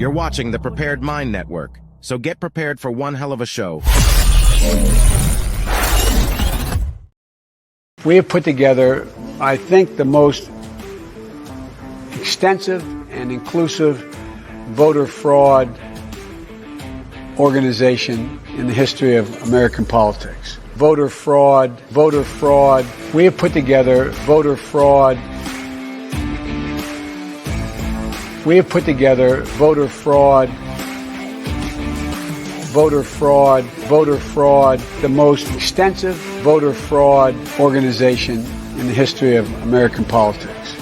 You're watching the Prepared Mind Network, so get prepared for one hell of a show. We have put together, I think, the most extensive and inclusive voter fraud organization in the history of American politics. Voter fraud. We have put together voter fraud. We have put together voter fraud, the most extensive voter fraud organization in the history of American politics.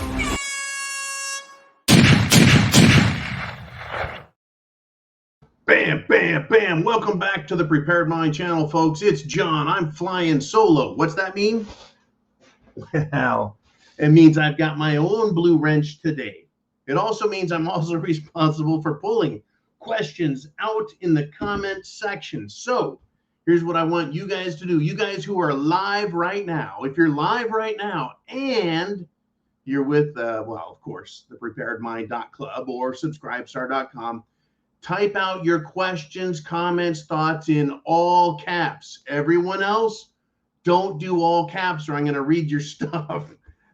Bam, bam, bam. Welcome back to the Prepared Mind channel, folks. It's John. I'm flying solo. What's that mean? Well, it means I've got my own blue wrench today. It also means I'm also responsible for pulling questions out in the comment section. So here's what I want you guys to do. You guys who are live right now, if you're live right now and you're with, well, of course, the preparedmind.club or subscribestar.com, type out your questions, comments, thoughts in all caps. Everyone else, don't do all caps or I'm going to read your stuff.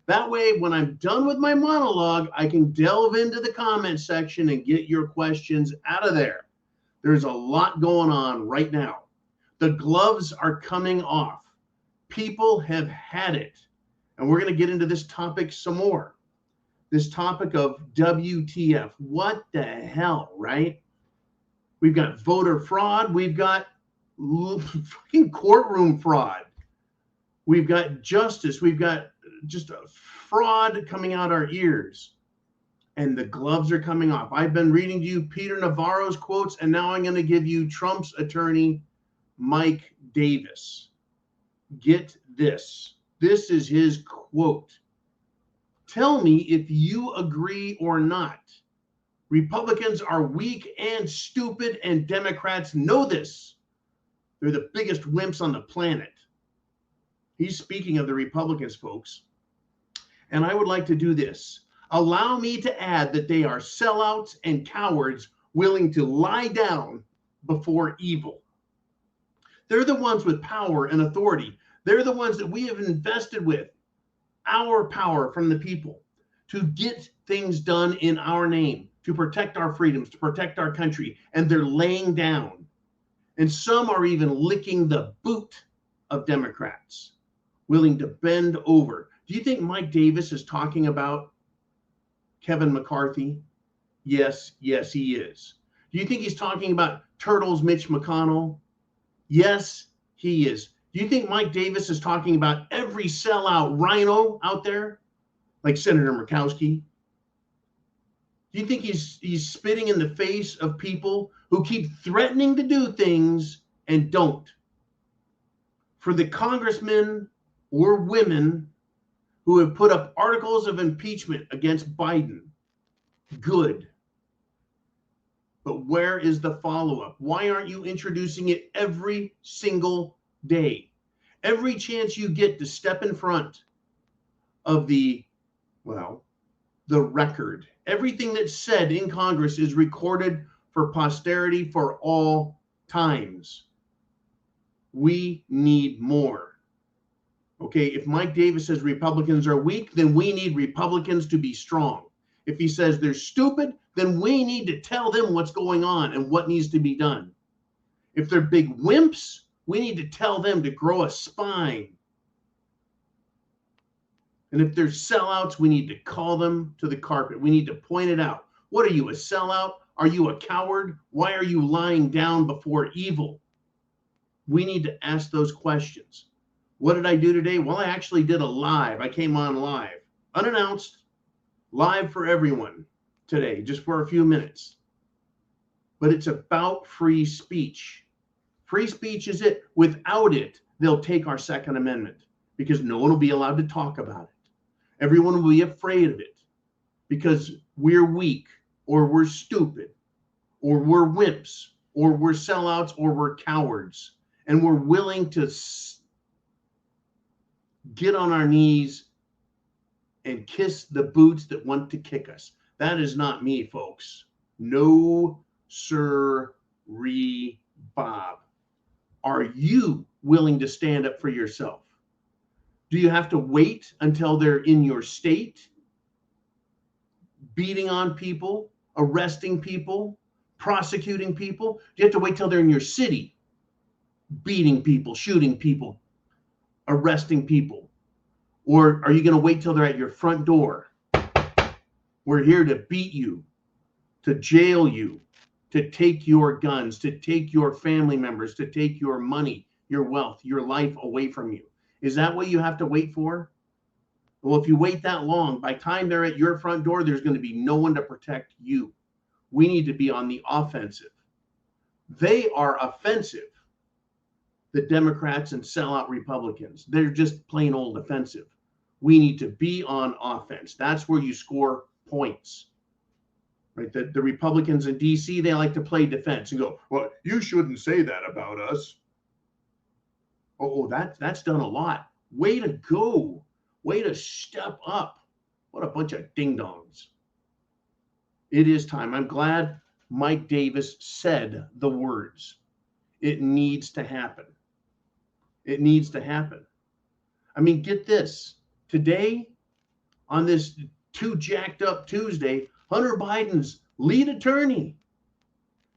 That way, when I'm done with my monologue, I can delve into the comment section and get your questions out of there. There's a lot going on right now. The gloves are coming off. People have had it. And we're going to get into this topic some more. This topic of WTF. What the hell, right? We've got voter fraud. We've got fucking courtroom fraud. We've got justice. We've got just a fraud coming out our ears. And the gloves are coming off. I've been reading to you Peter Navarro's quotes, and now I'm going to give you Trump's attorney, Mike Davis. Get this. This is his quote. Tell me if you agree or not. Republicans are weak and stupid, and Democrats know this. They're the biggest wimps on the planet. He's speaking of the Republicans, folks. And I would like to do this. Allow me to add that they are sellouts and cowards willing to lie down before evil. They're the ones with power and authority. They're the ones that we have invested with our power from the people to get things done in our name, to protect our freedoms, to protect our country. And they're laying down. And some are even licking the boot of Democrats, willing to bend over. Do you think Mike Davis is talking about Kevin McCarthy? Yes, yes, he is. Do you think he's talking about Turtles Mitch McConnell? Yes, he is. Do you think Mike Davis is talking about every sellout rhino out there, like Senator Murkowski? Do you think he's spitting in the face of people who keep threatening to do things and don't? For the congressmen or women who have put up articles of impeachment against Biden, good. But where is the follow-up? Why aren't you introducing it every single day? Every chance you get to step in front of the record. Everything that's said in Congress is recorded for posterity for all times. We need more. Okay, if Mike Davis says Republicans are weak, then we need Republicans to be strong. If he says they're stupid, then we need to tell them what's going on and what needs to be done. If they're big wimps, we need to tell them to grow a spine. And if they're sellouts, we need to call them to the carpet. We need to point it out. What are you, a sellout? Are you a coward? Why are you lying down before evil? We need to ask those questions. What did I do today? Well, I actually did a live. I came on live, unannounced, live for everyone today, just for a few minutes. But it's about free speech. Free speech is it. Without it, they'll take our Second Amendment because no one will be allowed to talk about it. Everyone will be afraid of it because we're weak or we're stupid or we're wimps or we're sellouts or we're cowards. And we're willing to get on our knees and kiss the boots that want to kick us. That is not me, folks. No, sir, Bob. Are you willing to stand up for yourself? Do you have to wait until they're in your state, beating on people, arresting people, prosecuting people? Do you have to wait till they're in your city, beating people, shooting people, arresting people? Or are you going to wait till they're at your front door? We're here to beat you, to jail you, to take your guns, to take your family members, to take your money, your wealth, your life away from you. Is that what you have to wait for? Well, if you wait that long, by the time they're at your front door, there's going to be no one to protect you. We need to be on the offensive. They are offensive, the Democrats and sellout Republicans. They're just plain old offensive. We need to be on offense. That's where you score points. Right? The Republicans in D.C., they like to play defense and go, well, you shouldn't say that about us. Oh, that's done a lot. Way to go. Way to step up. What a bunch of ding-dongs. It is time. I'm glad Mike Davis said the words. It needs to happen. It needs to happen. I mean, get this. Today, on this too jacked up Tuesday, Hunter Biden's lead attorney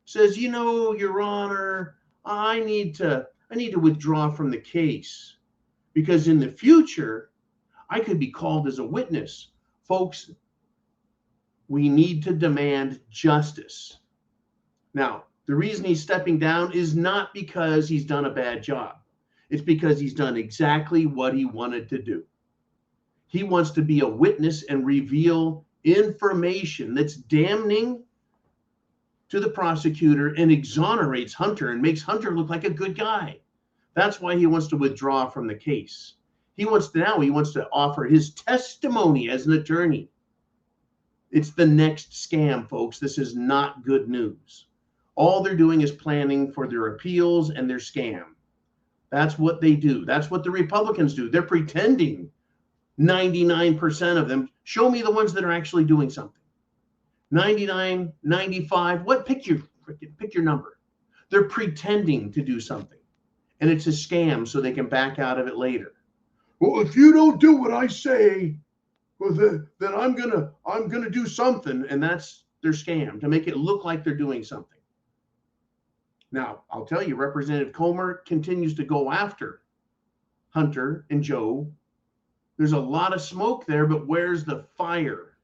says, you know, Your Honor, I need to withdraw from the case because in the future, I could be called as a witness. Folks, we need to demand justice. Now, the reason he's stepping down is not because he's done a bad job. It's because he's done exactly what he wanted to do. He wants to be a witness and reveal information that's damning to the prosecutor and exonerates Hunter and makes Hunter look like a good guy. That's why he wants to withdraw from the case. He wants to offer his testimony as an attorney. It's the next scam, folks. This is not good news. All they're doing is planning for their appeals and their scam. That's what they do. That's what the Republicans do. They're pretending. 99% of them. Show me the ones that are actually doing something. 99, 95, what? Pick your number. They're pretending to do something. And it's a scam so they can back out of it later. Well, if you don't do what I say, well, then I'm gonna do something, and that's their scam, to make it look like they're doing something. Now, I'll tell you, Representative Comer continues to go after Hunter and Joe. There's a lot of smoke there, but where's the fire?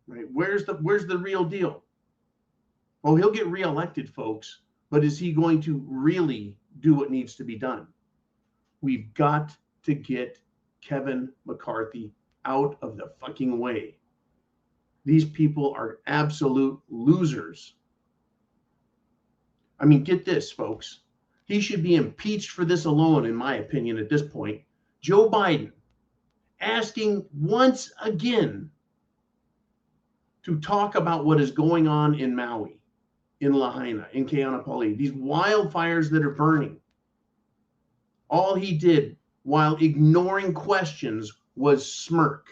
Right? Where's the real deal? Well, he'll get reelected, folks, but is he going to really do what needs to be done? We've got to get Kevin McCarthy out of the fucking way. These people are absolute losers. I mean, get this, folks. He should be impeached for this alone, in my opinion, at this point. Joe Biden asking once again to talk about what is going on in Maui, in Lahaina, in Keanapali, these wildfires that are burning. All he did while ignoring questions was smirk.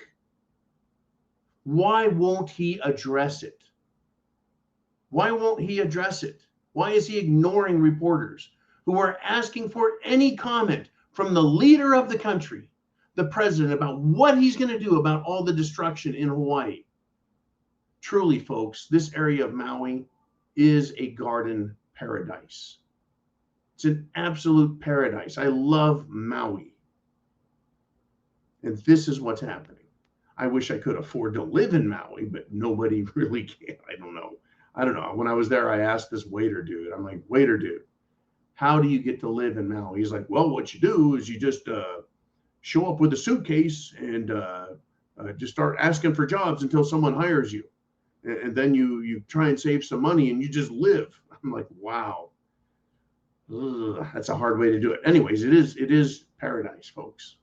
Why won't he address it? Why won't he address it? Why is he ignoring reporters who are asking for any comment from the leader of the country, the president, about what he's going to do about all the destruction in Hawaii? Truly, folks, this area of Maui is a garden paradise. It's an absolute paradise. I love Maui. And this is what's happening. I wish I could afford to live in Maui, but nobody really can. I don't know. When I was there, I asked this waiter dude, I'm like, waiter dude, how do you get to live in Maui? He's like, well, what you do is you just show up with a suitcase and just start asking for jobs until someone hires you. And then you try and save some money and you just live. I'm like, wow. Ugh, that's a hard way to do it. Anyways, it is paradise, folks.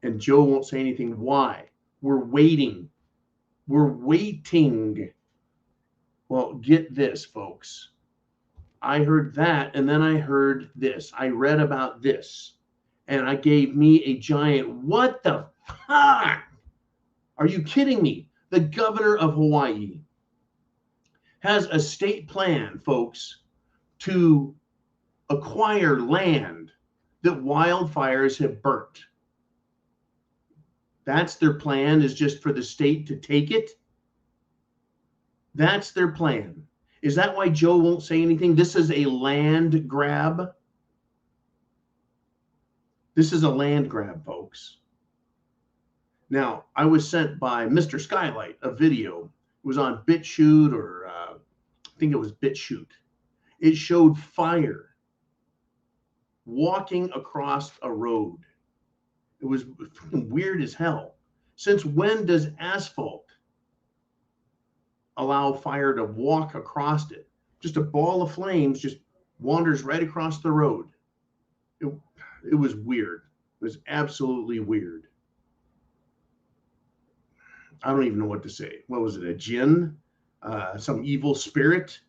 And Joe won't say anything. Why? We're waiting. We're waiting. Well, get this, folks. I heard that, and then I heard this. I read about this, and I gave me a giant, what the fuck? Are you kidding me? The governor of Hawaii has a state plan, folks, to acquire land that wildfires have burnt. That's their plan, is just for the state to take it. That's their plan. Is that why Joe won't say anything? This is a land grab. This is a land grab, folks. Now, I was sent by Mr. Skylight a video. It was on BitChute, or I think it was BitChute. It showed fire walking across a road. It was weird as hell. Since when does asphalt allow fire to walk across it? Just a ball of flames just wanders right across the road. It was weird. It was absolutely weird. I don't even know what to say. What was it? A jinn? Some evil spirit?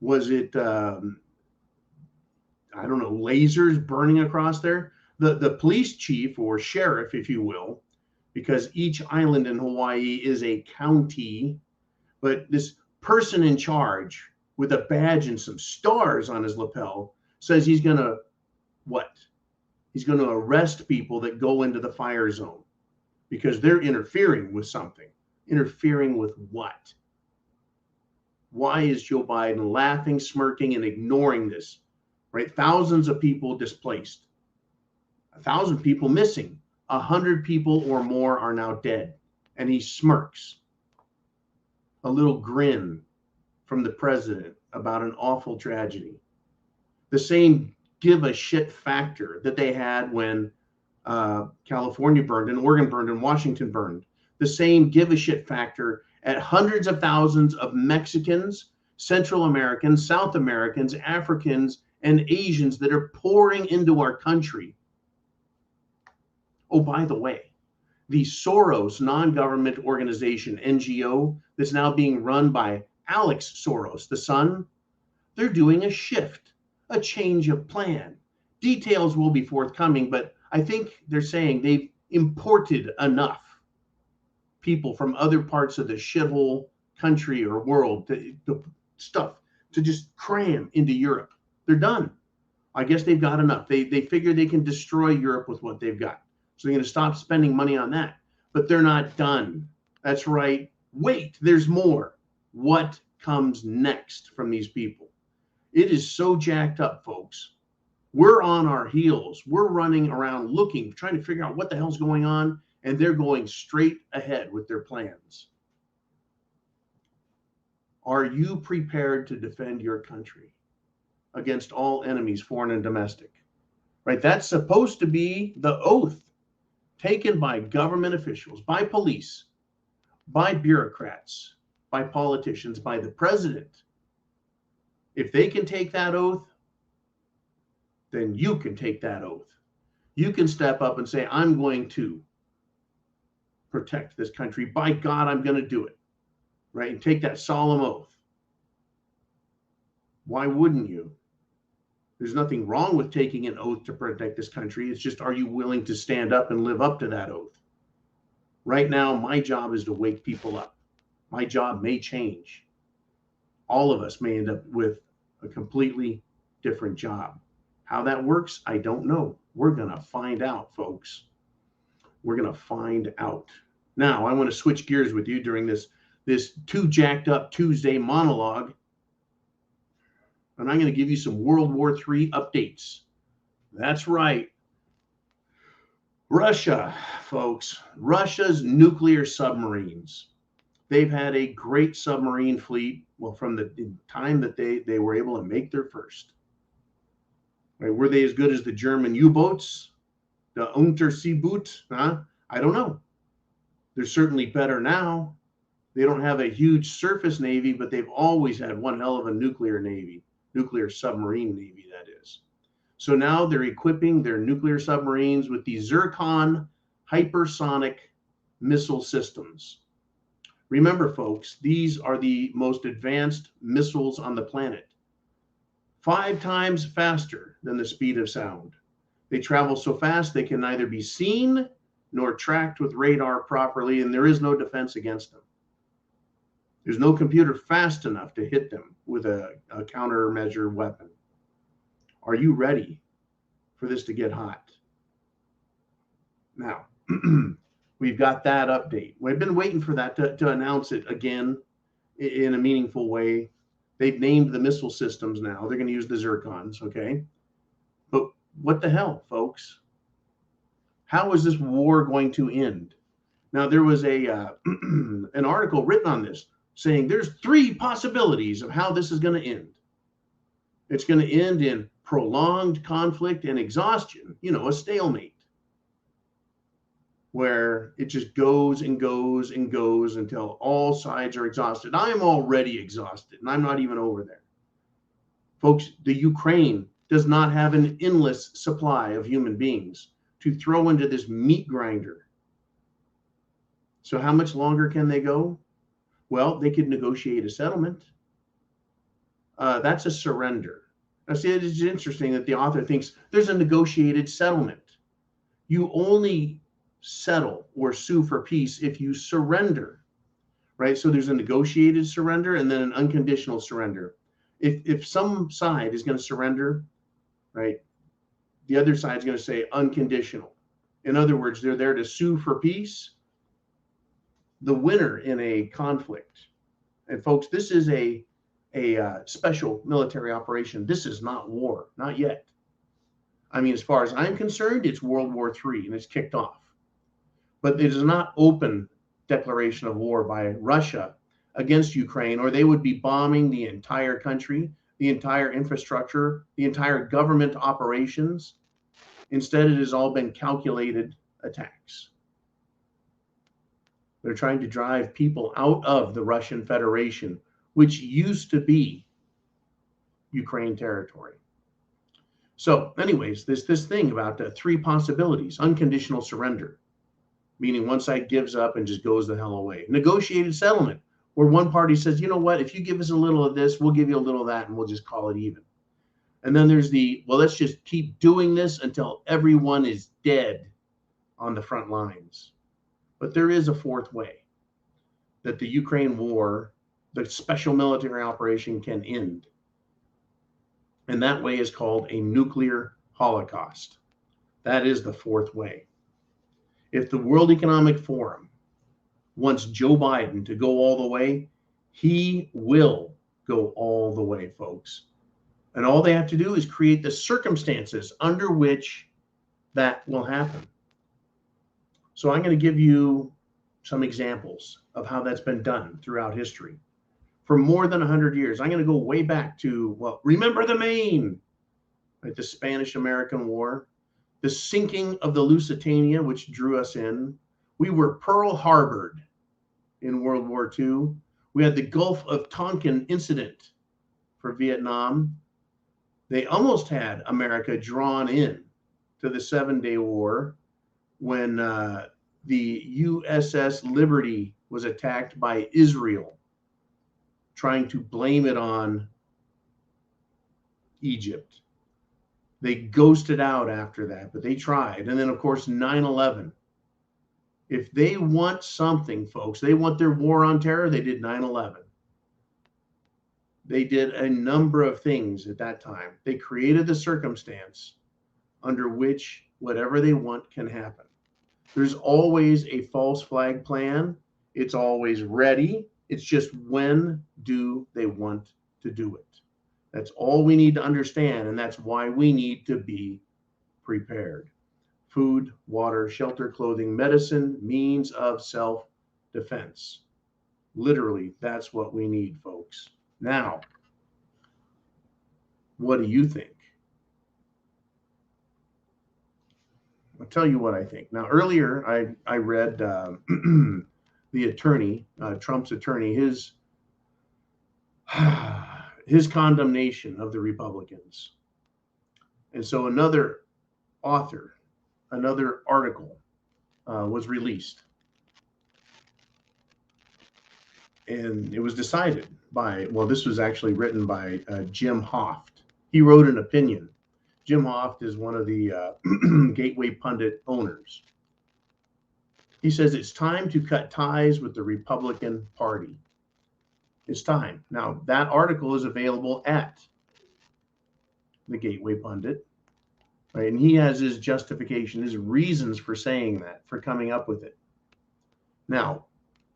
Was it, I don't know, lasers burning across there? The police chief, or sheriff, if you will, because each island in Hawaii is a county, but this person in charge with a badge and some stars on his lapel says he's going to what? He's going to arrest people that go into the fire zone because they're interfering with something. Interfering with what? Why is Joe Biden laughing, smirking, and ignoring this? Right? Thousands of people displaced. 1,000 people missing. 100 people or more are now dead. And he smirks. A little grin from the president about an awful tragedy. The same give a shit factor that they had when California burned and Oregon burned and Washington burned. The same give a shit factor at hundreds of thousands of Mexicans, Central Americans, South Americans, Africans, and Asians that are pouring into our country. Oh, by the way, the Soros non-government organization, NGO, that's now being run by Alex Soros, the son, they're doing a shift, a change of plan. Details will be forthcoming, but I think they're saying they've imported enough people from other parts of the shithole country or world, the stuff to just cram into Europe. They're done. I guess they've got enough. They figure they can destroy Europe with what they've got. So they're going to stop spending money on that. But they're not done. That's right. Wait, there's more. What comes next from these people? It is so jacked up, folks. We're on our heels. We're running around looking, trying to figure out what the hell's going on, and they're going straight ahead with their plans. Are you prepared to defend your country against all enemies, foreign and domestic? Right? That's supposed to be the oath taken by government officials, by police, by bureaucrats, by politicians, by the president. If they can take that oath, then you can take that oath. You can step up and say, I'm going to protect this country. By God, I'm going to do it. Right? And take that solemn oath. Why wouldn't you? There's nothing wrong with taking an oath to protect this country. It's just, are you willing to stand up and live up to that oath? Right now, my job is to wake people up. My job may change. All of us may end up with a completely different job. How that works, I don't know. We're going to find out, folks. We're going to find out. Now, I want to switch gears with you during this Too Jacked Up Tuesday monologue. And I'm going to give you some World War III updates. That's right. Russia, folks. Russia's nuclear submarines. They've had a great submarine fleet, well, from the time that they were able to make their first. Right? Were they as good as the German U-boats? The Unterseeboot? Huh? I don't know. They're certainly better now. They don't have a huge surface navy, but they've always had one hell of a nuclear navy. Nuclear submarine navy, that is. So now they're equipping their nuclear submarines with the Zircon hypersonic missile systems. Remember, folks, these are the most advanced missiles on the planet. 5 times faster than the speed of sound. They travel so fast they can neither be seen nor tracked with radar properly, and there is no defense against them. There's no computer fast enough to hit them with a countermeasure weapon. Are you ready for this to get hot? Now, we've got that update. We've been waiting for that to announce it again in a meaningful way. They've named the missile systems now. They're going to use the Zircons, okay? But what the hell, folks? How is this war going to end? Now, there was an article written on this saying there's 3 possibilities of how this is going to end. It's going to end in prolonged conflict and exhaustion, a stalemate, where it just goes and goes and goes until all sides are exhausted. I'm already exhausted, and I'm not even over there. Folks, the Ukraine does not have an endless supply of human beings to throw into this meat grinder. So how much longer can they go? Well, they could negotiate a settlement. That's a surrender. Now, see, it is interesting that the author thinks there's a negotiated settlement. You only settle or sue for peace if you surrender, right? So there's a negotiated surrender and then an unconditional surrender. If some side is going to surrender, right, the other side is going to say unconditional. In other words, they're there to sue for peace. The winner in a conflict, and folks, this is a special military operation. This is not war, not yet. I mean, as far as I'm concerned, it's World War III and it's kicked off. But it is not open declaration of war by Russia against Ukraine, or they would be bombing the entire country, the entire infrastructure, the entire government operations. Instead, it has all been calculated attacks. They're trying to drive people out of the Russian Federation, which used to be Ukraine territory. So anyways, this thing about 3 possibilities: unconditional surrender, meaning one side gives up and just goes the hell away. Negotiated settlement, where one party says, you know what, if you give us a little of this, we'll give you a little of that, and we'll just call it even. And then there's let's just keep doing this until everyone is dead on the front lines. But there is a 4th way that the Ukraine war, the special military operation, can end. And that way is called a nuclear holocaust. That is the 4th way. If the World Economic Forum wants Joe Biden to go all the way, he will go all the way, folks. And all they have to do is create the circumstances under which that will happen. So I'm going to give you some examples of how that's been done throughout history. For more than 100 years, I'm going to go way back to, remember the Maine, right? The Spanish-American War, the sinking of the Lusitania, which drew us in. We were Pearl Harbored in World War II. We had the Gulf of Tonkin incident for Vietnam. They almost had America drawn in to the 7-Day War when the USS Liberty was attacked by Israel, trying to blame it on Egypt. They ghosted out after that, but they tried. And then, of course, 9/11. If they want something, folks, they want their war on terror, they did 9/11. They did a number of things at that time. They created the circumstance under which whatever they want can happen. There's always a false flag plan. It's always ready. It's just when do they want to do it? That's all we need to understand, and that's why we need to be prepared. Food, water, shelter, clothing, medicine, means of self-defense. Literally, that's what we need, folks. Now, what do you think? I'll tell you what I think. Now, earlier I read the attorney, Trump's attorney, his condemnation of the Republicans. And so another author, another article was released. And it was decided by, this was actually written by Jim Hoft. He wrote an opinion. Jim Hoft is one of the Gateway Pundit owners. He says it's time to cut ties with the Republican Party. It's time. Now, that article is available at the Gateway Pundit, right? And he has his justification, his reasons for saying that, for coming up with it. Now,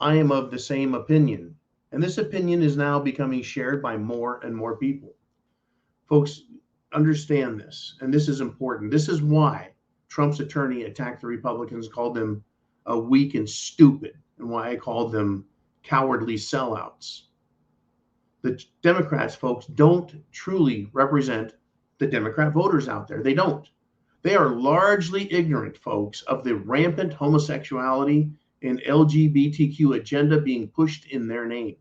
I am of the same opinion, and this opinion is now becoming shared by more and more people. Folks, understand this, and this is important. This is why Trump's attorney attacked the Republicans, called them weak and stupid, and why I called them cowardly sellouts. The Democrats, folks, don't truly represent the Democrat voters out there. They don't. They are largely ignorant, folks, of the rampant homosexuality and LGBTQ agenda being pushed in their name.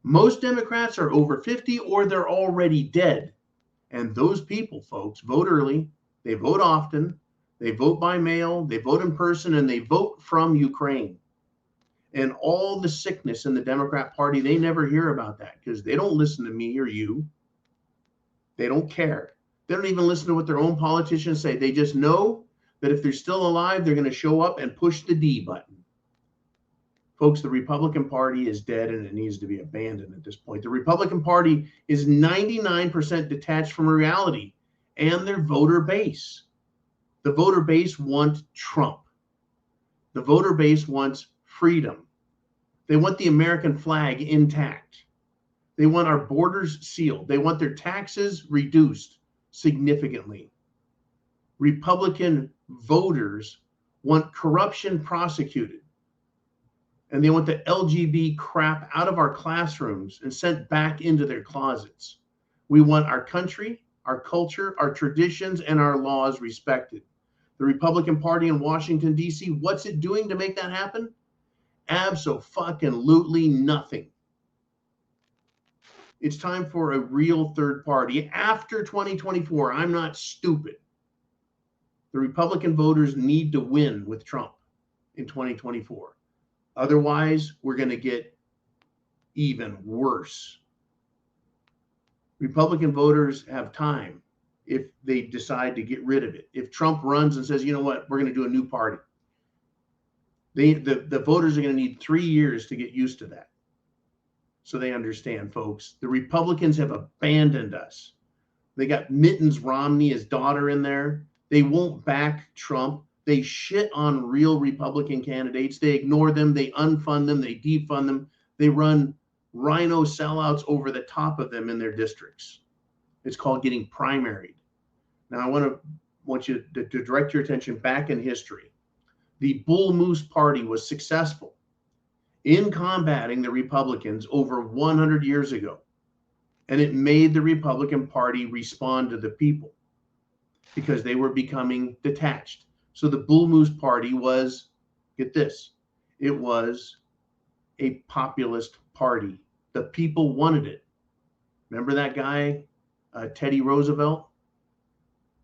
Most Democrats are over 50 or they're already dead. And those people, folks, vote early, they vote often, they vote by mail, they vote in person, and they vote from Ukraine. And all the sickness in the Democrat Party, they never hear about that because they don't listen to me or you. They don't care. They don't even listen to what their own politicians say. They just know that if they're still alive, they're going to show up and push the D button. Folks, the Republican Party is dead and it needs to be abandoned at this point. The Republican Party is 99% detached from reality and their voter base. The voter base wants Trump. The voter base wants freedom. They want the American flag intact. They want our borders sealed. They want their taxes reduced significantly. Republican voters want corruption prosecuted. And they want the LGB crap out of our classrooms and sent back into their closets. We want our country, our culture, our traditions, and our laws respected. The Republican Party in Washington, D.C., what's it doing to make that happen? Abso-fucking-lutely nothing. It's time for a real third party. After 2024, I'm not stupid. The Republican voters need to win with Trump in 2024. Otherwise, we're going to get even worse. Republican voters have time if they decide to get rid of it. If Trump runs and says, you know what, we're going to do a new party. The voters are going to need 3 years to get used to that. So they understand, folks. The Republicans have abandoned us. They got Mittens Romney, his daughter, in there. They won't back Trump. They shit on real Republican candidates. They ignore them. They unfund them. They defund them. They run rhino sellouts over the top of them in their districts. It's called getting primaried. Now, I want you to direct your attention back in history. The Bull Moose Party was successful in combating the Republicans over 100 years ago. And it made the Republican Party respond to the people because they were becoming detached. So the Bull Moose Party was, get this, it was a populist party. The people wanted it. Remember that guy, Teddy Roosevelt?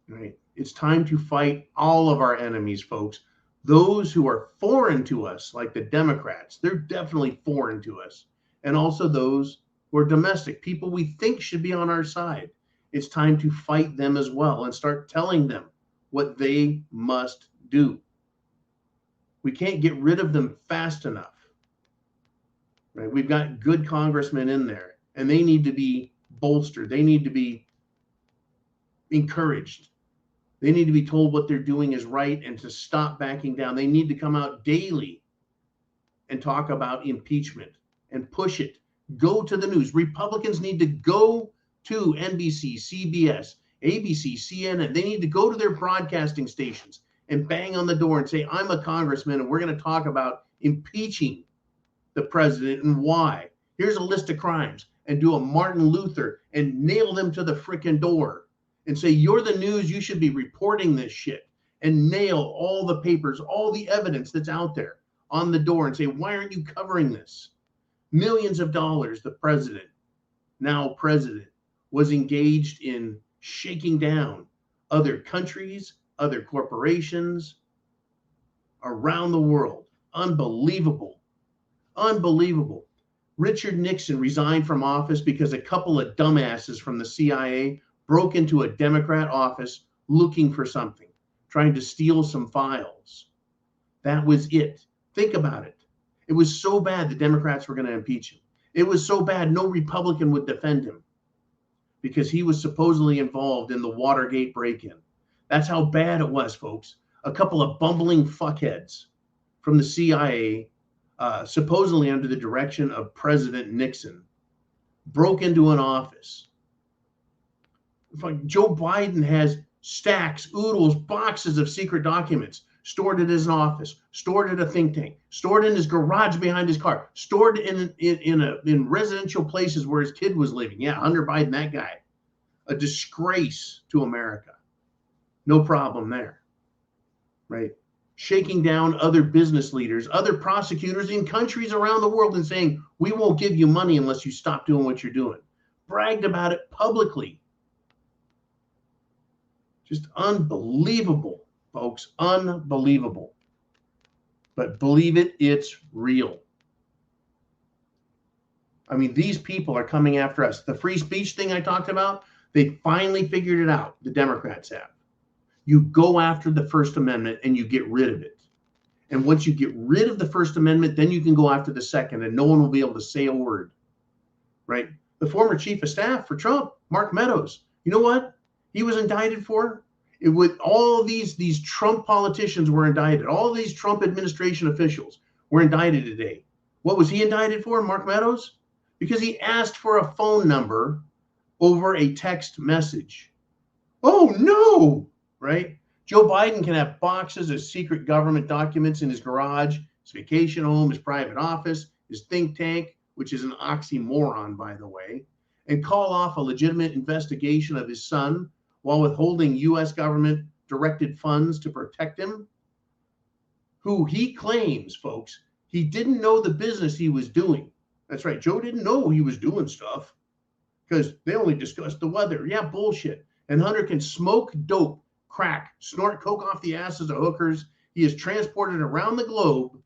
Right. It's time to fight all of our enemies, folks. Those who are foreign to us, like the Democrats, they're definitely foreign to us. And also those who are domestic, people we think should be on our side. It's time to fight them as well and start telling them what they must do. We can't get rid of them fast enough. Right? We've got good congressmen in there, and they need to be bolstered. They need to be encouraged. They need to be told what they're doing is right and to stop backing down. They need to come out daily and talk about impeachment and push it. Go to the news. Republicans need to go to NBC, CBS, ABC, CNN. They need to go to their broadcasting stations and bang on the door and say, I'm a congressman and we're going to talk about impeaching the president and why. Here's a list of crimes, and do a Martin Luther and nail them to the frickin' door and say, you're the news, you should be reporting this shit, and nail all the papers, all the evidence that's out there on the door and say, why aren't you covering this? Millions of dollars the president, now president, was engaged in shaking down other countries, other corporations around the world. Unbelievable. Unbelievable. Richard Nixon resigned from office because a couple of dumbasses from the CIA broke into a Democrat office looking for something, trying to steal some files. That was it. Think about it. It was so bad the Democrats were going to impeach him. It was so bad, no Republican would defend him because he was supposedly involved in the Watergate break-in. That's how bad it was, folks. A couple of bumbling fuckheads from the CIA, supposedly under the direction of President Nixon, broke into an office. Joe Biden has stacks, oodles, boxes of secret documents stored at his office, stored at a think tank, stored in his garage behind his car, stored in residential places where his kid was living. Yeah, Hunter Biden, that guy. A disgrace to America. No problem there, right? Shaking down other business leaders, other prosecutors in countries around the world and saying, we won't give you money unless you stop doing what you're doing. Bragged about it publicly. Just unbelievable, folks, unbelievable. But believe it, it's real. I mean, these people are coming after us. The free speech thing I talked about, they finally figured it out, the Democrats have. You go after the First Amendment and you get rid of it. And once you get rid of the First Amendment, then you can go after the Second, and no one will be able to say a word, right? The former chief of staff for Trump, Mark Meadows, you know what he was indicted for? It would, all these Trump politicians were indicted. All these Trump administration officials were indicted today. What was he indicted for, Mark Meadows? Because he asked for a phone number over a text message. Oh, no, right? Joe Biden can have boxes of secret government documents in his garage, his vacation home, his private office, his think tank, which is an oxymoron, by the way, and call off a legitimate investigation of his son while withholding U.S. government directed funds to protect him, who he claims, folks, he didn't know the business he was doing. That's right. Joe didn't know he was doing stuff because they only discussed the weather. Yeah, bullshit. And Hunter can smoke dope, crack, snort coke off the asses of hookers. He is transported around the globe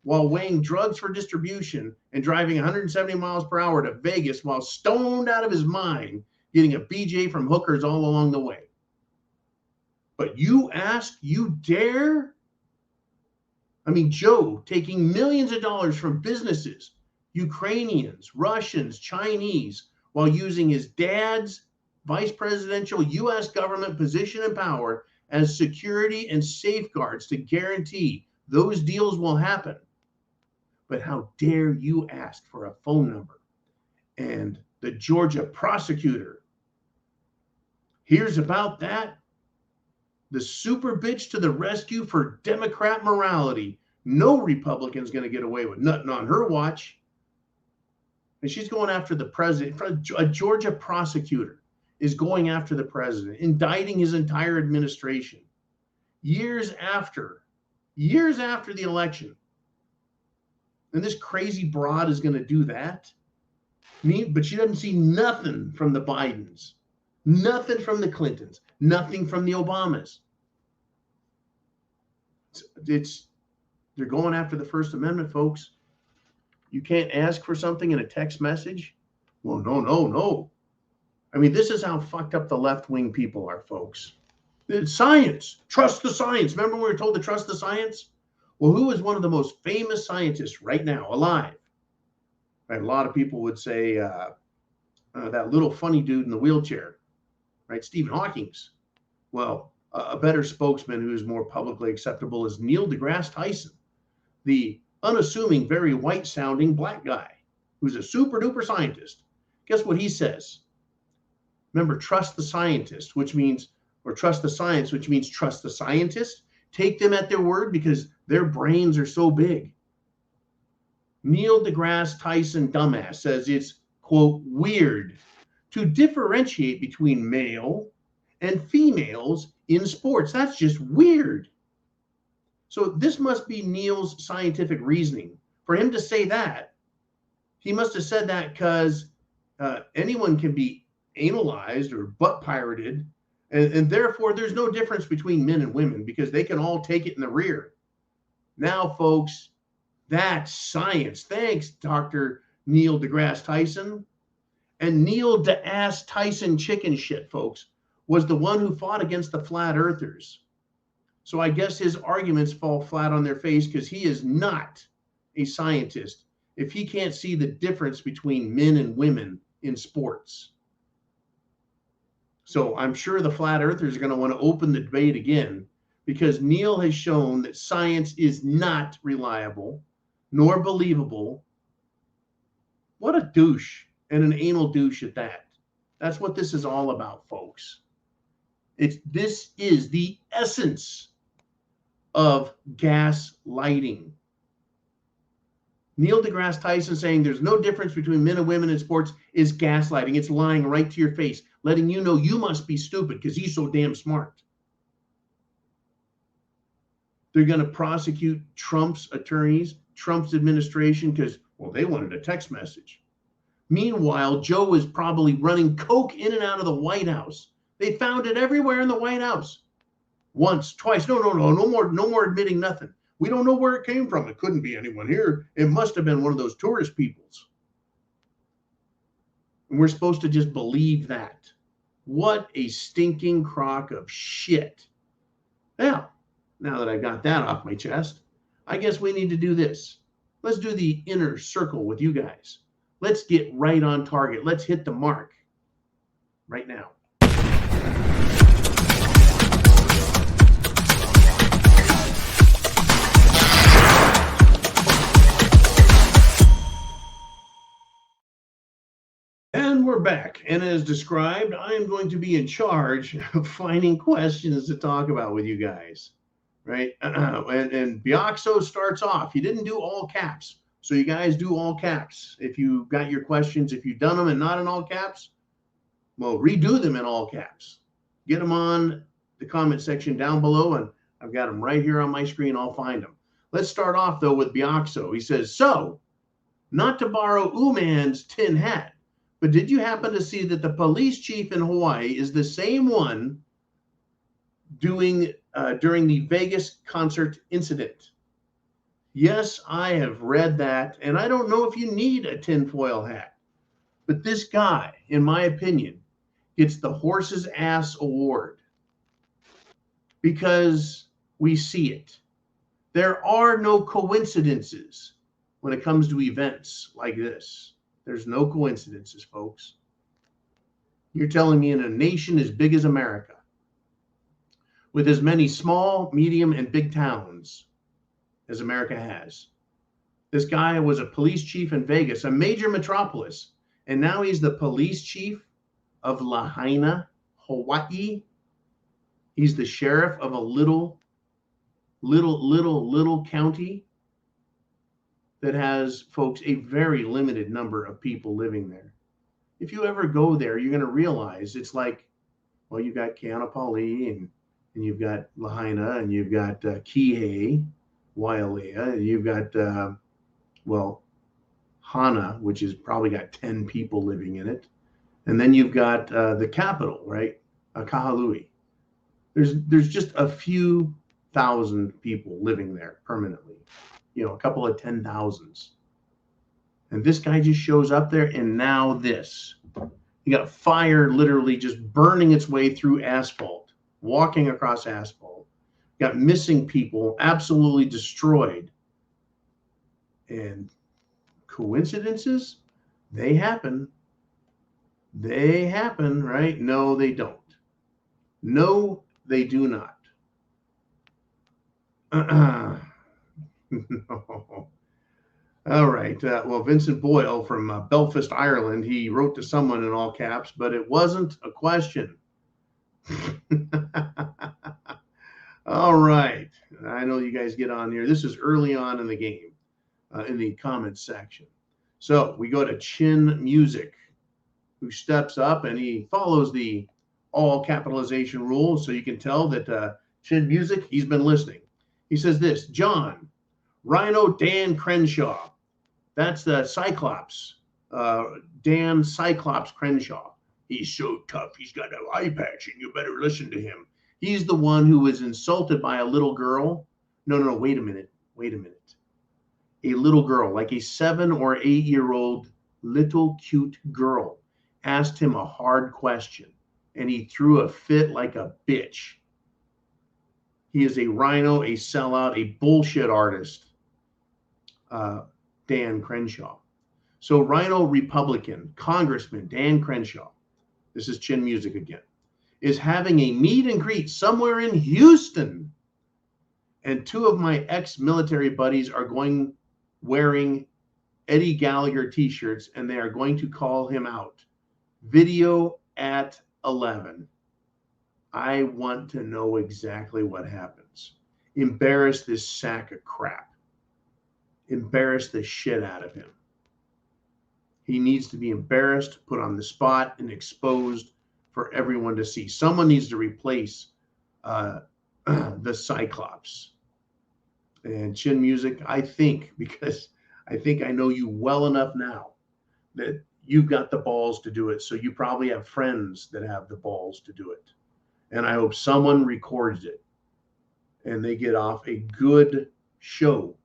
while weighing drugs for distribution and driving 170 miles per hour to Vegas while stoned out of his mind, getting a BJ from hookers all along the way. But you ask, you dare? I mean, Joe taking millions of dollars from businesses, Ukrainians, Russians, Chinese, while using his dad's vice presidential U.S. government position and power as security and safeguards to guarantee those deals will happen. But how dare you ask for a phone number? And the Georgia prosecutor hears about that. The super bitch to the rescue for Democrat morality. No Republican's going to get away with nothing on her watch. And she's going after the president. A Georgia prosecutor is going after the president, indicting his entire administration years after the election. And this crazy broad is going to do that. But she doesn't see nothing from the Bidens, nothing from the Clintons, nothing from the Obamas. They're going after the First Amendment, folks. You can't ask for something in a text message. Well, no. I mean, this is how fucked up the left-wing people are, folks. It's science. Trust the science. Remember when we were told to trust the science? Well, who is one of the most famous scientists right now alive? Right, a lot of people would say that little funny dude in the wheelchair, right? Stephen Hawking's. Well, a better spokesman who is more publicly acceptable is Neil deGrasse Tyson, the unassuming, very white-sounding black guy who's a super-duper scientist. Guess what he says? Remember, trust the scientist, which means, or trust the science, which means trust the scientist. Take them at their word because their brains are so big. Neil deGrasse Tyson, dumbass, says it's, quote, weird to differentiate between male and females in sports. That's just weird. So this must be Neil's scientific reasoning. For him to say that, he must have said that because anyone can be analyzed or butt pirated, and therefore there's no difference between men and women because they can all take it in the rear. Now, folks, that's science. Thanks, Dr. Neil deGrasse Tyson. And Neil deGrasse Tyson chicken shit, folks, was the one who fought against the flat earthers. So I guess his arguments fall flat on their face because he is not a scientist. if he can't see the difference between men and women in sports. So I'm sure the flat earthers are going to want to open the debate again, because Neil has shown that science is not reliable nor believable. What a douche, and an anal douche at that. That's what this is all about, folks. This is the essence of gaslighting. Neil deGrasse Tyson saying there's no difference between men and women in sports is gaslighting. It's lying right to your face, letting you know you must be stupid because he's so damn smart. They're going to prosecute Trump's attorneys, Trump's administration, because, well, they wanted a text message. Meanwhile, Joe is probably running coke in and out of the White House. They found it everywhere in the White House. Once, twice. No more admitting nothing. We don't know where it came from. It couldn't be anyone here. It must have been one of those tourist peoples. And we're supposed to just believe that. What a stinking crock of shit. Now that I got that off my chest, I guess we need to do this. Let's do the inner circle with you guys. Let's get right on target. Let's hit the mark right now. And we're back. And as described, I am going to be in charge of finding questions to talk about with you guys, right? And Bioxo starts off. He didn't do all caps. So you guys do all caps. If you got your questions, if you've done them and not in all caps, well, redo them in all caps. Get them on the comment section down below, and I've got them right here on my screen. I'll find them. Let's start off, though, with Bioxo. He says, so, not to borrow Uman's tin hat, but did you happen to see that the police chief in Hawaii is the same one during the Vegas concert incident? Yes, I have read that, and I don't know if you need a tinfoil hat. But this guy, in my opinion, gets the horse's ass award because we see it. There are no coincidences when it comes to events like this. There's no coincidences, folks. You're telling me in a nation as big as America, with as many small, medium, and big towns as America has, this guy was a police chief in Vegas, a major metropolis, and now he's the police chief of Lahaina, Hawaii. He's the sheriff of a little county that has, folks, a very limited number of people living there. If you ever go there, you're going to realize it's like, well, you've got Kaanapali, and you've got Lahaina, and you've got Kihei, Wailea, and you've got, Hana, which has probably got 10 people living in it. And then you've got the capital, right? Kahului. There's just a few thousand people living there permanently. A couple of 10,000s. And this guy just shows up there, and now this. You got fire literally just burning its way through asphalt, walking across asphalt. You got missing people, absolutely destroyed. And coincidences? They happen. They happen, right? No, they don't. No, they do not. No. All right. Well, Vincent Boyle from Belfast, Ireland, he wrote to someone in all caps, but it wasn't a question. All right. I know you guys get on here. This is early on in the game, in the comments section. So we go to Chin Music, who steps up and he follows the all capitalization rule. So you can tell that Chin Music, he's been listening. He says this, John, Rhino Dan Crenshaw. That's the Cyclops, Dan Cyclops Crenshaw. He's so tough. He's got an eye patch, and you better listen to him. He's the one who was insulted by a little girl. No, wait a minute. A little girl, like a 7 or 8-year-old little cute girl, asked him a hard question, and he threw a fit like a bitch. He is a rhino, a sellout, a bullshit artist. Dan Crenshaw. So Rhino Republican Congressman Dan Crenshaw, this is Chin Music again, is having a meet and greet somewhere in Houston. And two of my ex-military buddies are going wearing Eddie Gallagher t-shirts, and they are going to call him out. Video at 11. I want to know exactly what happens. Embarrass this sack of crap. Embarrass the shit out of him. He needs to be embarrassed, put on the spot, and exposed for everyone to see. Someone needs to replace the Cyclops. And Chin Music, I think, because I think I know you well enough now that you've got the balls to do it. So you probably have friends that have the balls to do it. And I hope someone records it and they get off a good show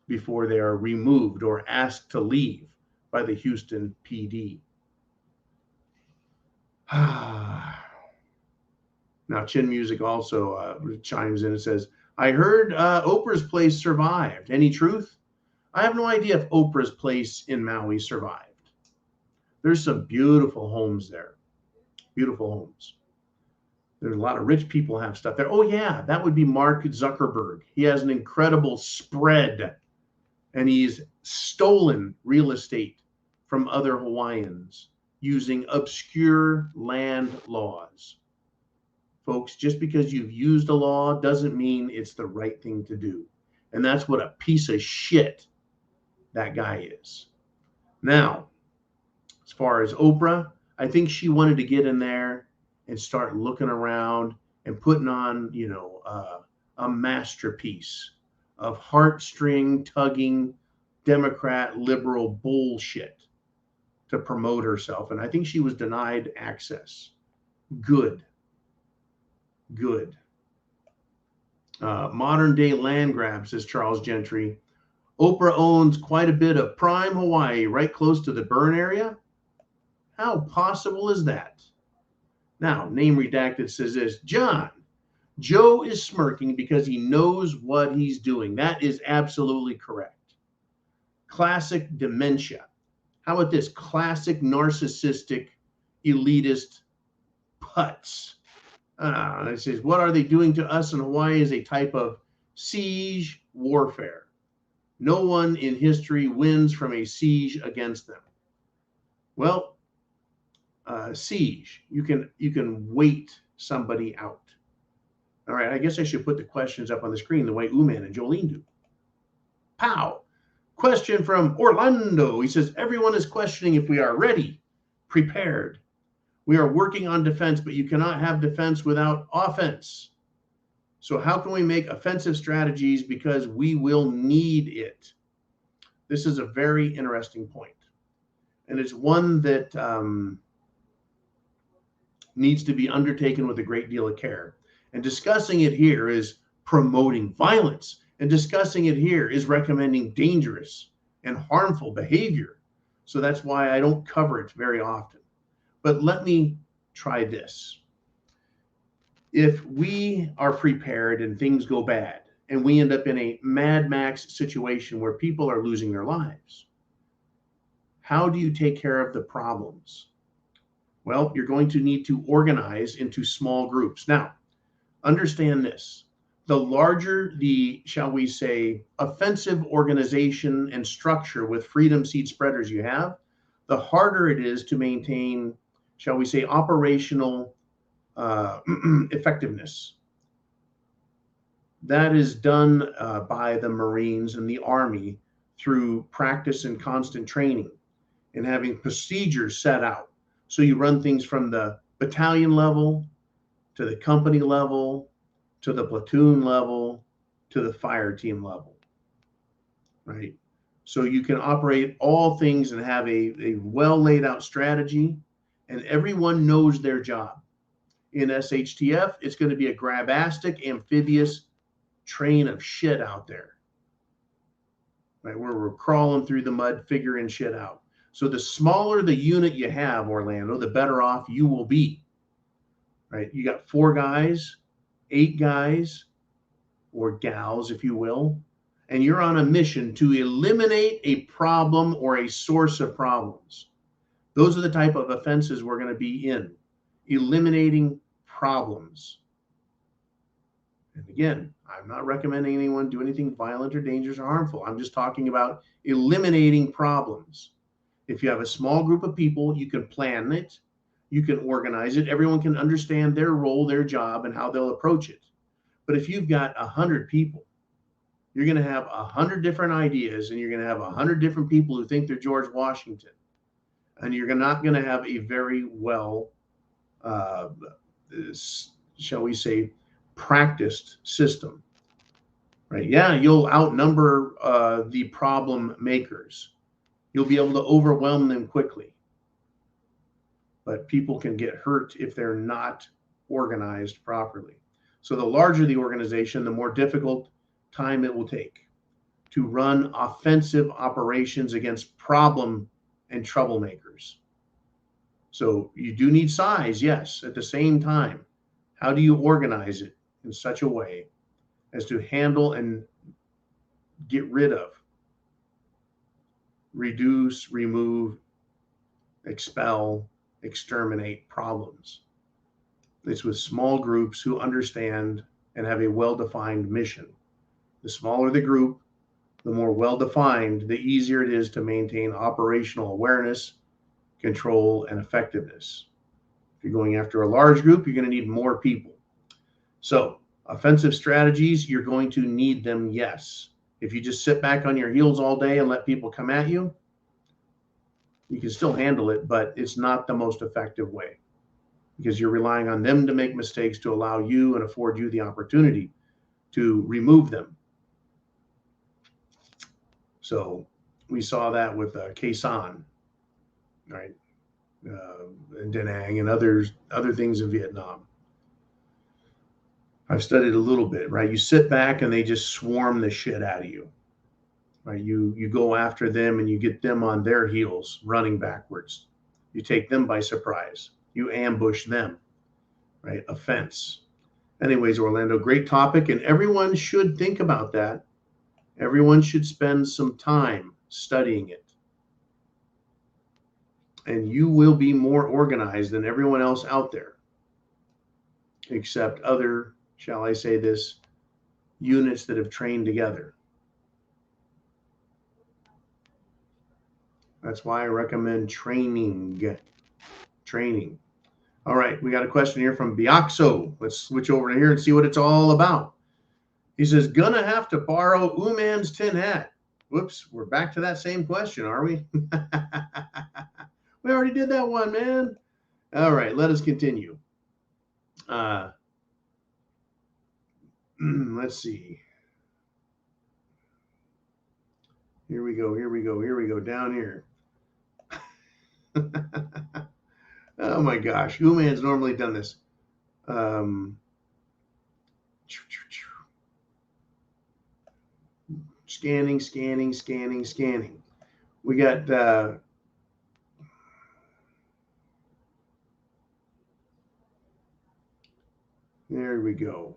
before they are removed or asked to leave by the Houston PD. Now, Chin Music also chimes in and says, I heard Oprah's place survived. Any truth? I have no idea if Oprah's place in Maui survived. There's some beautiful homes there. Beautiful homes. There's a lot of rich people have stuff there. Oh, yeah, that would be Mark Zuckerberg. He has an incredible spread, and he's stolen real estate from other Hawaiians using obscure land laws. Folks, just because you've used a law doesn't mean it's the right thing to do. And that's what a piece of shit that guy is. Now, as far as Oprah, I think she wanted to get in there and start looking around and putting on, a masterpiece of heartstring tugging Democrat liberal bullshit to promote herself. And I think she was denied access. Good. Modern day land grab, says Charles Gentry. Oprah owns quite a bit of prime Hawaii right close to the burn area. How possible is that? Now, name redacted says this. John, Joe is smirking because he knows what he's doing. That is absolutely correct. Classic dementia. How about this? Classic narcissistic, elitist putz. It says, what are they doing to us in Hawaii is a type of siege warfare. No one in history wins from a siege against them. Well, siege, you can wait somebody out. All right, I guess I should put the questions up on the screen the way Uman and Jolene do. Pow. Question from Orlando. He says, everyone is questioning if we are ready, prepared. We are working on defense, but you cannot have defense without offense. So how can we make offensive strategies because we will need it? This is a very interesting point. And it's one that needs to be undertaken with a great deal of care. And discussing it here is promoting violence. And discussing it here is recommending dangerous and harmful behavior. So that's why I don't cover it very often. But let me try this. If we are prepared and things go bad and we end up in a Mad Max situation where people are losing their lives, how do you take care of the problems? Well, you're going to need to organize into small groups. Now, understand this. The larger the, shall we say, offensive organization and structure with freedom seed spreaders you have, the harder it is to maintain, shall we say, operational effectiveness. That is done by the Marines and the Army through practice and constant training and having procedures set out. So you run things from the battalion level to the company level to the platoon level to the fire team level, right? So you can operate all things and have a well laid out strategy, and everyone knows their job. In SHTF, it's going to be a grabastic, amphibious train of shit out there, right? Where we're crawling through the mud, figuring shit out. So the smaller the unit you have, Orlando, the better off you will be, right? You got 4 guys, 8 guys, or gals, if you will, and you're on a mission to eliminate a problem or a source of problems. Those are the type of offenses we're going to be in, eliminating problems. And again, I'm not recommending anyone do anything violent or dangerous or harmful. I'm just talking about eliminating problems. If you have a small group of people, you can plan it, you can organize it, everyone can understand their role, their job, and how they'll approach it. But if you've got 100 people, you're going to have 100 different ideas, and you're going to have 100 different people who think they're George Washington. And you're not going to have a very well, shall we say, practiced system, right? Yeah, you'll outnumber the problem makers. You'll be able to overwhelm them quickly. But people can get hurt if they're not organized properly. So the larger the organization, the more difficult time it will take to run offensive operations against problem and troublemakers. So you do need size, yes. At the same time, how do you organize it in such a way as to handle and get rid of, reduce, remove, expel, exterminate problems? It's with small groups who understand and have a well-defined mission. The smaller the group, the more well-defined, the easier it is to maintain operational awareness, control, and effectiveness. If you're going after a large group, you're going to need more people. So, offensive strategies, you're going to need them, yes. If you just sit back on your heels all day and let people come at you, you can still handle it, but it's not the most effective way because you're relying on them to make mistakes to allow you and afford you the opportunity to remove them. So we saw that with Khe Sanh, right? And Da Nang and other things in Vietnam. I've studied a little bit, right? You sit back and they just swarm the shit out of you, right? You go after them and you get them on their heels, running backwards. You take them by surprise. You ambush them, right? Offense. Anyways, Orlando, great topic, and everyone should think about that. Everyone should spend some time studying it. And you will be more organized than everyone else out there, except other, shall I say this, units that have trained together. That's why I recommend training. Training. All right, we got a question here from Biaxo. Let's switch over to here and see what it's all about. He says, gonna have to borrow Uman's tin hat. Whoops, we're back to that same question, are we? We already did that one, man. All right, let us continue. Let's see. Here we go, down here. Oh my gosh, Uman's normally done this. Scanning. We got there we go.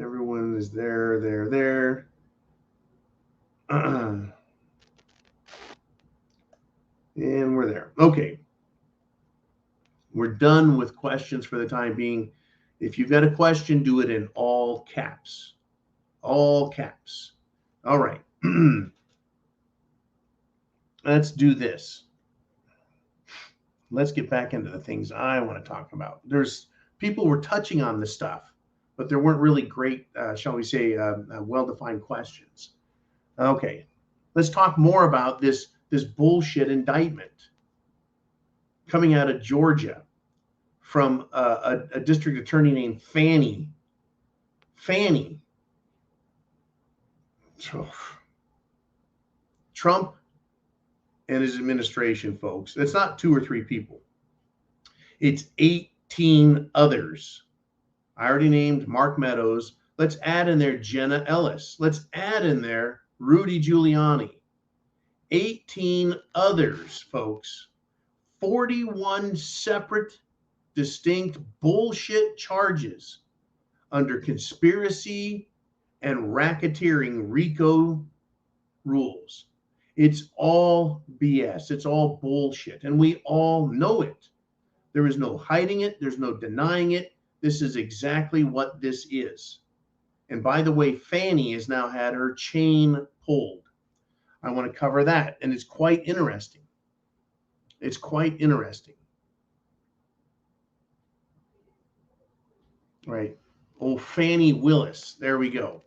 Everyone is there. And we're there. Okay. We're done with questions for the time being. If you've got a question, do it in all caps. All caps. All right. Let's do this. Let's get back into the things I want to talk about. There's people were touching on this stuff, but there weren't really great, shall we say, well-defined questions. Okay. Let's talk more about this bullshit indictment coming out of Georgia from a district attorney named Fannie. Trump and his administration, folks. It's not 2 or 3 people. It's 18 others. I already named Mark Meadows. Let's add in there Jenna Ellis. Let's add in there Rudy Giuliani. 18 others, folks. 41 separate distinct bullshit charges under conspiracy and racketeering RICO rules. It's all BS. It's all bullshit. And we all know it. There is no hiding it. There's no denying it. This is exactly what this is. And by the way, Fannie has now had her chain pulled. I want to cover that. And it's quite interesting. It's quite interesting. Right. Oh, Fannie Willis. There we go.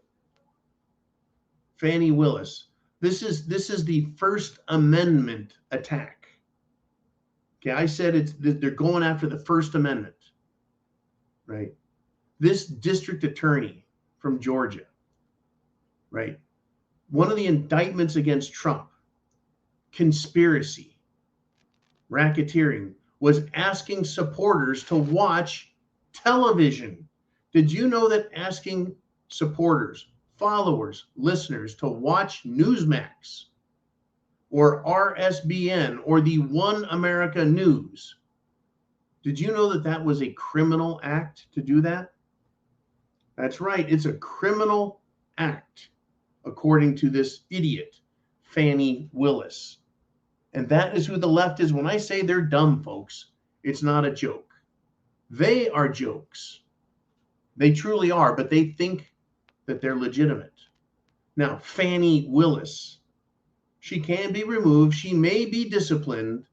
Fannie Willis. This is the First Amendment attack. Okay, I said they're going after the First Amendment. Right. This district attorney from Georgia. Right. One of the indictments against Trump, conspiracy, racketeering, was asking supporters to watch television. Did you know that asking supporters, followers, listeners to watch Newsmax or RSBN or the One America News, did you know that that was a criminal act to do that? That's right. It's a criminal act, according to this idiot, Fannie Willis. And that is who the left is. When I say they're dumb, folks, it's not a joke. They are jokes. They truly are, but they think that they're legitimate. Now, Fannie Willis, she can be removed. She may be disciplined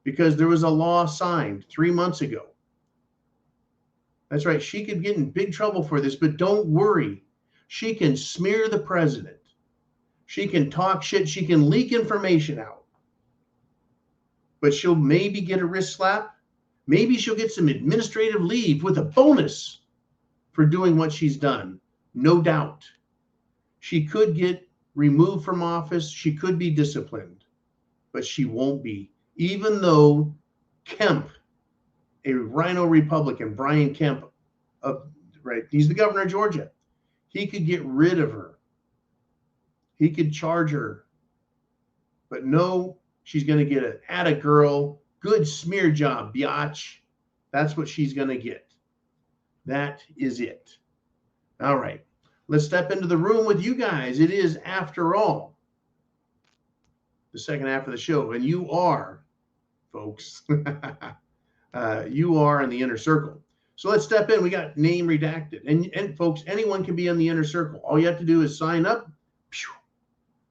because there was a law signed 3 months ago. That's right. She could get in big trouble for this, but don't worry. She can smear the president. She can talk shit. She can leak information out. But she'll maybe get a wrist slap. Maybe she'll get some administrative leave with a bonus for doing what she's done. No doubt. She could get removed from office. She could be disciplined, but she won't be. Even though Kemp, a rhino Republican, Brian Kemp, right, he's the governor of Georgia. He could get rid of her. He could charge her. But no, she's going to get an atta girl, good smear job, biatch. That's what she's going to get. That is it. All right. Let's step into the room with you guys. It is, after all, the second half of the show. And you are, folks, you are in the inner circle. So let's step in. We got name redacted. And folks, anyone can be in the inner circle. All you have to do is sign up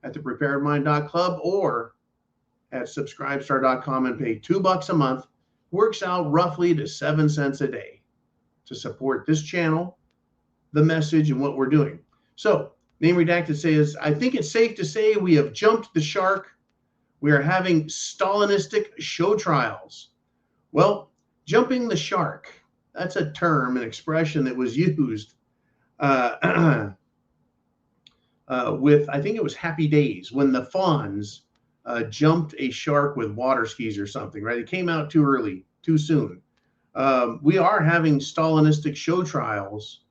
at thepreparedmind.club or at subscribestar.com and pay $2 a month. Works out roughly to 7 cents a day to support this channel, the message, and what we're doing. So, name redacted says, I think it's safe to say we have jumped the shark. We are having Stalinistic show trials. Well, jumping the shark, that's a term, an expression that was used with, I think it was Happy Days, when the Fonz jumped a shark with water skis or something, right? It came out too early, too soon. We are having Stalinistic show trials,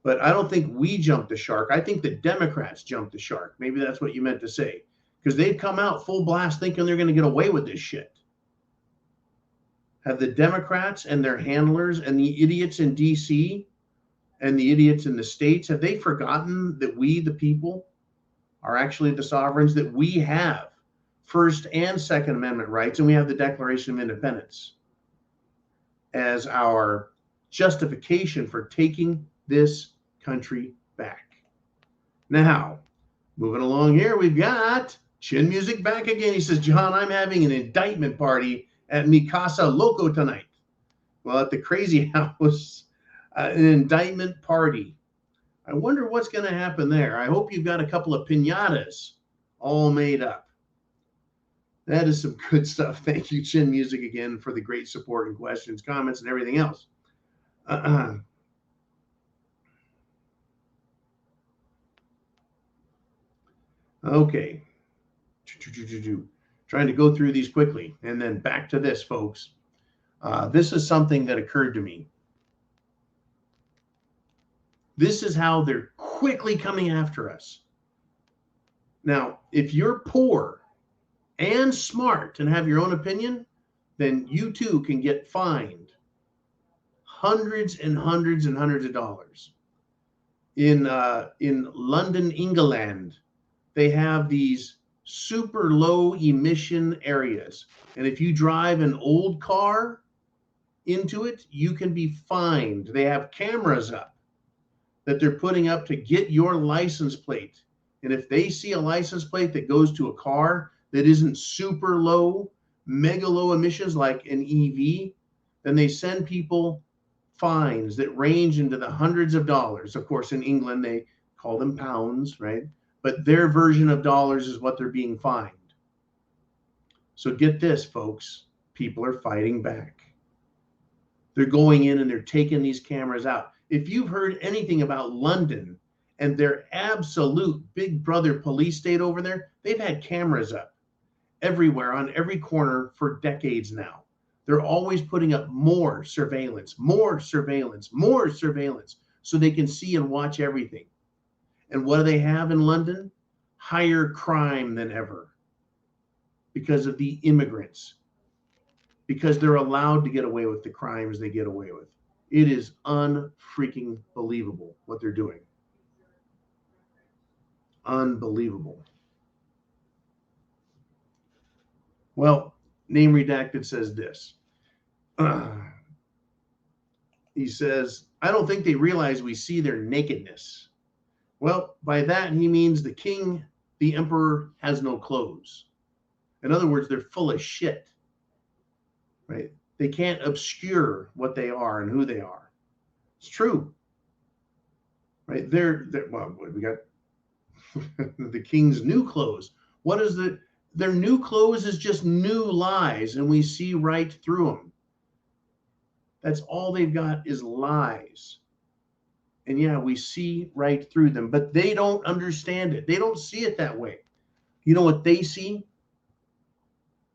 but I don't think we jumped the shark. I think the Democrats jumped the shark. Maybe that's what you meant to say, because they've come out full blast thinking they're going to get away with this shit. Have the Democrats and their handlers and the idiots in D.C. and the idiots in the states, have they forgotten that we, the people, are actually the sovereigns, that we have First and Second Amendment rights, and we have the Declaration of Independence as our justification for taking this country back? Now, moving along here, we've got Chin Music back again. He says, John, I'm having an indictment party at Mi Casa Loco tonight. Well, at the Crazy House, an indictment party. I wonder what's going to happen there. I hope you've got a couple of piñatas all made up. That is some good stuff. Thank you, Chin Music, again, for the great support and questions, comments, and everything else. Okay. Trying to go through these quickly. And then back to this, folks. This is something that occurred to me. This is how they're quickly coming after us. Now, if you're poor and smart and have your own opinion, then you too can get fined hundreds and hundreds and hundreds of dollars. In London, England, they have these super low emission areas. And if you drive an old car into it, you can be fined. They have cameras up that they're putting up to get your license plate. And if they see a license plate that goes to a car that isn't super low, mega low emissions like an EV, then they send people fines that range into the hundreds of dollars. Of course, in England, they call them pounds, right? But their version of dollars is what they're being fined. So get this, folks, people are fighting back. They're going in and they're taking these cameras out. If you've heard anything about London and their absolute big brother police state over there, they've had cameras up everywhere on every corner for decades now. They're always putting up more surveillance, more surveillance, more surveillance, so they can see and watch everything. And what do they have in London? Higher crime than ever because of the immigrants, because they're allowed to get away with the crimes they get away with. It is unfreaking believable what they're doing. Unbelievable. Well, Name Redacted says this. He says, I don't think they realize we see their nakedness. Well, by that, he means the king, the emperor, has no clothes. In other words, they're full of shit, right? They can't obscure what they are and who they are. It's true, right? Well, we got the king's new clothes. What is their new clothes is just new lies, and we see right through them. That's all they've got is lies. And yeah, we see right through them, but they don't understand it. They don't see it that way. You know what they see?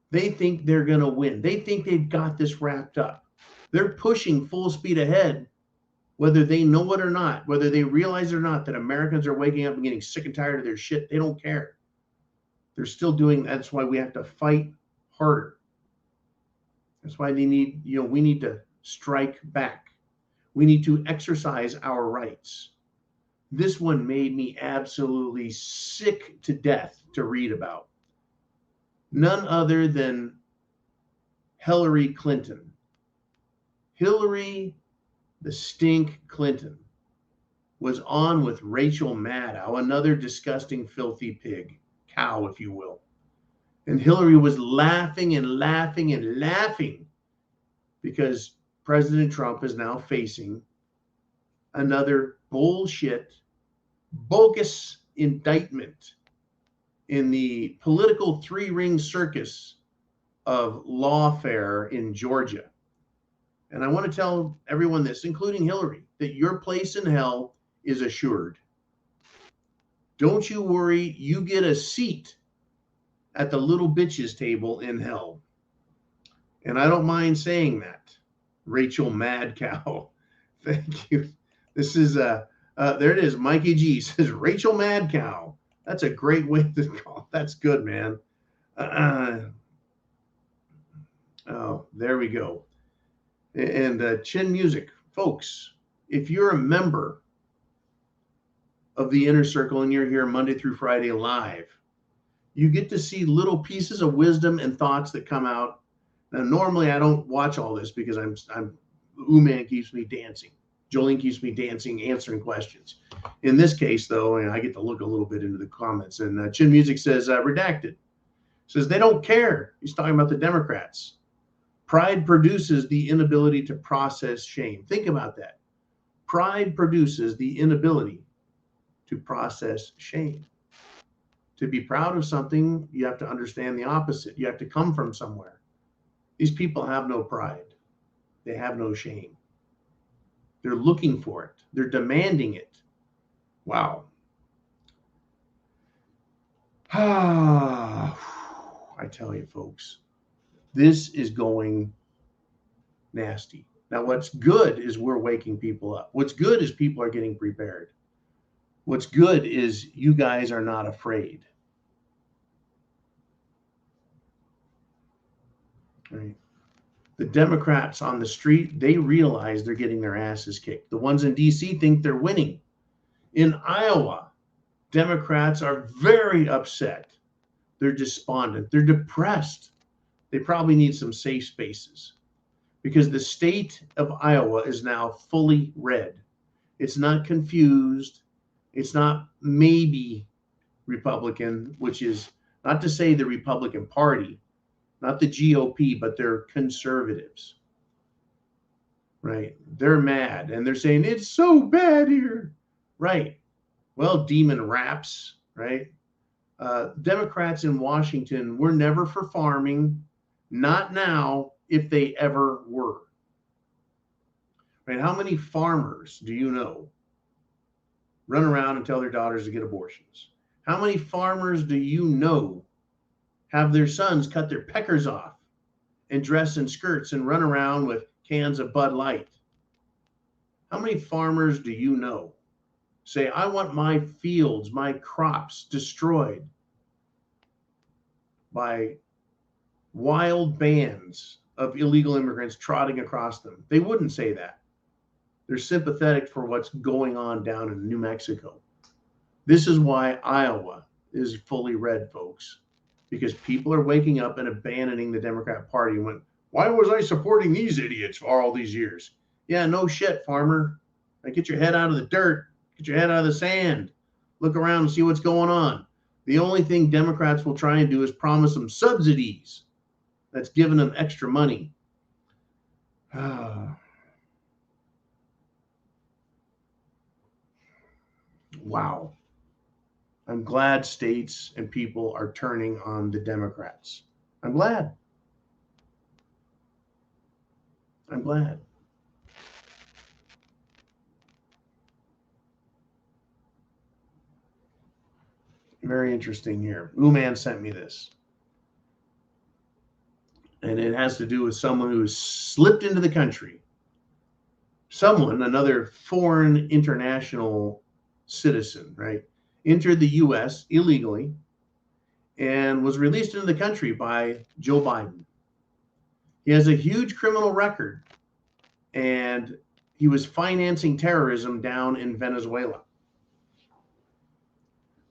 They think they're going to win. They think they've got this wrapped up. They're pushing full speed ahead, whether they know it or not, whether they realize it or not, that Americans are waking up and getting sick and tired of their shit. They don't care. They're still doing that. That's why we have to fight harder. That's why we need to strike back. We need to exercise our rights. This one made me absolutely sick to death to read about. None other than Hillary Clinton. Hillary the Stink Clinton was on with Rachel Maddow, another disgusting, filthy pig, cow, if you will. And Hillary was laughing and laughing and laughing because President Trump is now facing another bullshit, bogus indictment in the political three-ring circus of lawfare in Georgia. And I want to tell everyone this, including Hillary, that your place in hell is assured. Don't you worry, you get a seat at the little bitches table in hell. And I don't mind saying that. Rachel Mad Cow. Thank you. This is, there it is. Mikey G says, Rachel Mad Cow. That's a great way to call. That's good, man. Oh, there we go. And Chin Music. Folks, if you're a member of the Inner Circle and you're here Monday through Friday live, you get to see little pieces of wisdom and thoughts that come out. Now, normally I don't watch all this because Ooman keeps me dancing. Jolene keeps me dancing, answering questions. In this case, though, I get to look a little bit into the comments. And Chin Music says, redacted. Says, they don't care. He's talking about the Democrats. Pride produces the inability to process shame. Think about that. Pride produces the inability to process shame. To be proud of something, you have to understand the opposite. You have to come from somewhere. These people have no pride. They have no shame. They're looking for it. They're demanding it. Wow. I tell you, folks, this is going nasty. Now, what's good is we're waking people up. What's good is people are getting prepared. What's good is you guys are not afraid. Right? The Democrats on the street, they realize they're getting their asses kicked. The ones in D.C. think they're winning. In Iowa, Democrats are very upset. They're despondent. They're depressed. They probably need some safe spaces because the state of Iowa is now fully red. It's not confused. It's not maybe Republican, which is not to say the Republican Party, not the GOP, but they're conservatives, right? They're mad and they're saying it's so bad here, right? Well, demon raps, right? Democrats in Washington were never for farming, not now, if they ever were. Right? How many farmers do you know run around and tell their daughters to get abortions? How many farmers do you know have their sons cut their peckers off and dress in skirts and run around with cans of Bud Light? How many farmers do you know say, I want my fields, my crops destroyed by wild bands of illegal immigrants trotting across them? They wouldn't say that. They're sympathetic for what's going on down in New Mexico. This is why Iowa is fully red, folks, because people are waking up and abandoning the Democrat Party and went, why was I supporting these idiots for all these years? Yeah, no shit, farmer. Like, get your head out of the dirt. Get your head out of the sand. Look around and see what's going on. The only thing Democrats will try and do is promise them subsidies. That's giving them extra money. Wow. I'm glad states and people are turning on the Democrats. I'm glad. I'm glad. Very interesting here. Ooman sent me this. And it has to do with someone who has slipped into the country. Someone, another foreign international citizen, right, entered the U.S. illegally and was released into the country by Joe Biden. He has a huge criminal record, and he was financing terrorism down in Venezuela.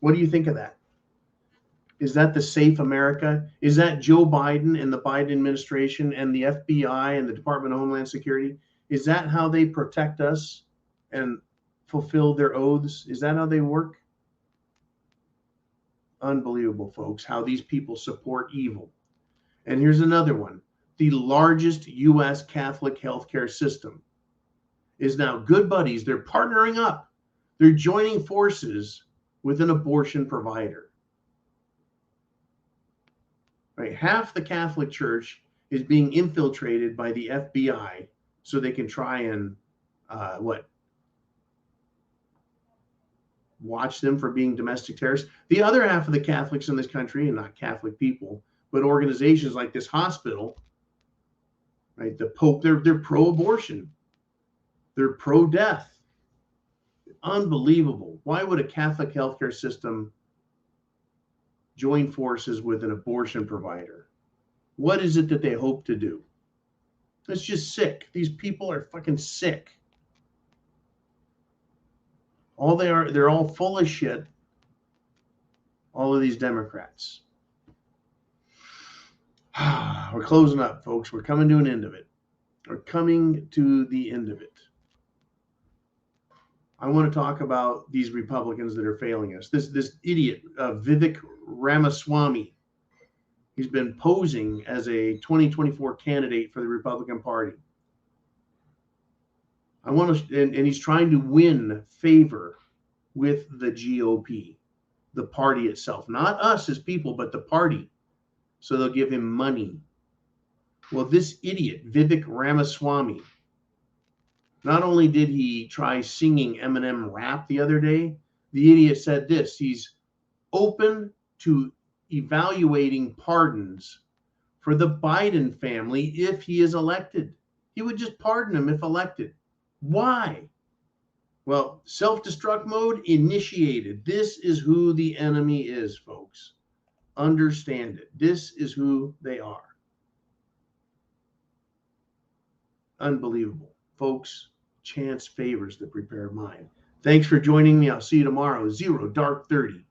What do you think of that? Is that the safe America? Is that Joe Biden and the Biden administration and the FBI and the Department of Homeland Security? Is that how they protect us and fulfill their oaths? Is that how they work? Unbelievable, folks, how these people support evil. And here's another one. The largest U.S. Catholic healthcare system is now good buddies. They're partnering up. They're joining forces with an abortion provider. Right? Half the Catholic Church is being infiltrated by the FBI so they can try and watch them for being domestic terrorists. The other half of the Catholics in this country, and not Catholic people, but organizations like this hospital, right? The Pope, they're pro-abortion. They're pro-death. Unbelievable. Why would a Catholic healthcare system join forces with an abortion provider? What is it that they hope to do? It's just sick. These people are fucking sick. All they are, they're all full of shit. All of these Democrats. We're closing up, folks. We're coming to an end of it. We're coming to the end of it. I want to talk about these Republicans that are failing us. This idiot, Vivek Ramaswamy, he's been posing as a 2024 candidate for the Republican Party. And he's trying to win favor with the GOP, the party itself, not us as people, but the party. So they'll give him money. Well, this idiot, Vivek Ramaswamy, not only did he try singing Eminem rap the other day, the idiot said this: he's open to evaluating pardons for the Biden family if he is elected. He would just pardon him if elected. Why? Well, self-destruct mode initiated. This is who the enemy is, folks. Understand it. This is who they are. Unbelievable. Folks, chance favors the prepared mind. Thanks for joining me. I'll see you tomorrow. 0 Dark 30.